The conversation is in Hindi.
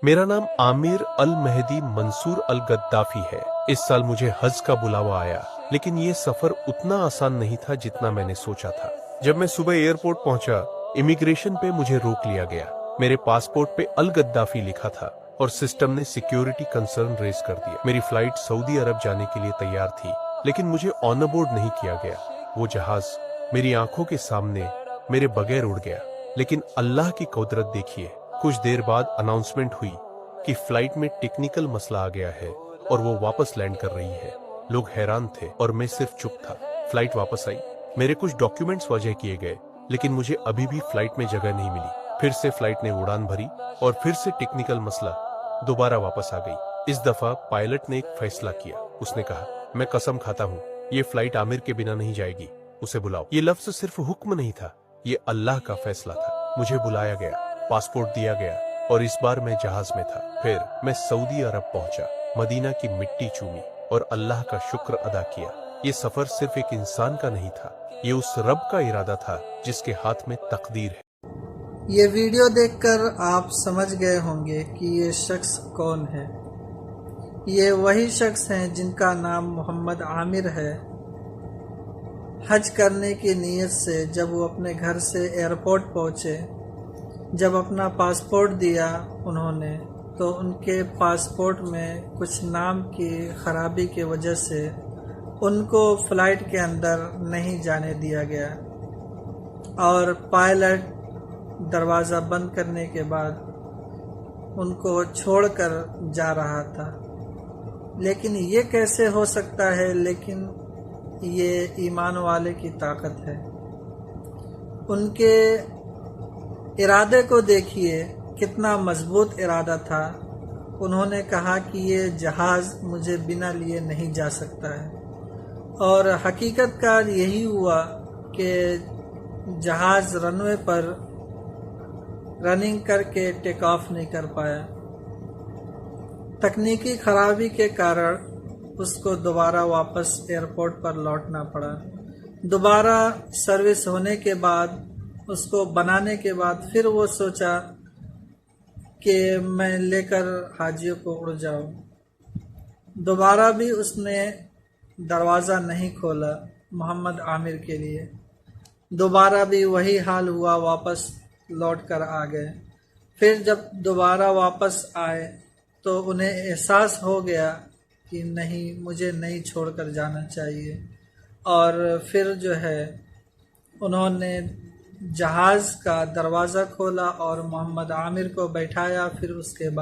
मेरा नाम आमिर अल मेहदी मंसूर अल गद्दाफी है। इस साल मुझे हज का बुलावा आया, लेकिन ये सफर उतना आसान नहीं था जितना मैंने सोचा था। जब मैं सुबह एयरपोर्ट पहुंचा, इमिग्रेशन पे मुझे रोक लिया गया। मेरे पासपोर्ट पे अल गद्दाफी लिखा था और सिस्टम ने सिक्योरिटी कंसर्न रेज कर दिया। मेरी फ्लाइट सऊदी अरब जाने के लिए तैयार थी, लेकिन मुझे ऑन बोर्ड नहीं किया गया। वो जहाज मेरी आंखों के सामने मेरे बगैर उड़ गया। लेकिन अल्लाह की कुदरत देखिए, कुछ देर बाद अनाउंसमेंट हुई कि फ्लाइट में टेक्निकल मसला आ गया है और वो वापस लैंड कर रही है। लोग हैरान थे और मैं सिर्फ चुप था। फ्लाइट वापस आई, मेरे कुछ डॉक्यूमेंट्स वजह किए गए, लेकिन मुझे अभी भी फ्लाइट में जगह नहीं मिली। फिर से फ्लाइट ने उड़ान भरी और फिर से टेक्निकल मसला दोबारा वापस आ गई। इस दफा पायलट ने एक फैसला किया। उसने कहा, मैं कसम खाता हूँ ये फ्लाइट आमिर के बिना नहीं जाएगी, उसे बुलाओ। ये लफ्ज सिर्फ हुक्म नहीं था, ये अल्लाह का फैसला था। मुझे बुलाया गया, पासपोर्ट दिया गया और इस बार मैं जहाज में था। फिर मैं सऊदी अरब पहुंचा, मदीना की मिट्टी चूमी और अल्लाह का शुक्र अदा किया। ये सफर सिर्फ एक इंसान का नहीं था, ये उस रब का इरादा था जिसके हाथ में तकदीर है। ये वीडियो देखकर आप समझ गए होंगे कि ये शख्स कौन है। ये वही शख्स हैं जिनका नाम मोहम्मद आमिर है। हज करने की नीयत से जब वो अपने घर से एयरपोर्ट पहुंचे, जब अपना पासपोर्ट दिया उन्होंने, तो उनके पासपोर्ट में कुछ नाम की खराबी की वजह से उनको फ़्लाइट के अंदर नहीं जाने दिया गया और पायलट दरवाज़ा बंद करने के बाद उनको छोड़कर जा रहा था। लेकिन ये कैसे हो सकता है? लेकिन ये ईमान वाले की ताकत है। उनके इरादे को देखिए, कितना मजबूत इरादा था। उन्होंने कहा कि ये जहाज़ मुझे बिना लिए नहीं जा सकता है और हकीकत का यही हुआ कि जहाज़ रनवे पर रनिंग करके टेक ऑफ नहीं कर पाया। तकनीकी खराबी के कारण उसको दोबारा वापस एयरपोर्ट पर लौटना पड़ा। दोबारा सर्विस होने के बाद, उसको बनाने के बाद फिर वो सोचा कि मैं लेकर हाजियों को उड़ जाऊं। दोबारा भी उसने दरवाज़ा नहीं खोला मोहम्मद आमिर के लिए। दोबारा भी वही हाल हुआ, वापस लौट कर आ गए। फिर जब दोबारा वापस आए तो उन्हें एहसास हो गया कि नहीं, मुझे नहीं छोड़कर जाना चाहिए। और फिर जो है उन्होंने जहाज़ का दरवाज़ा खोला और मोहम्मद आमिर को बैठाया। फिर उसके बाद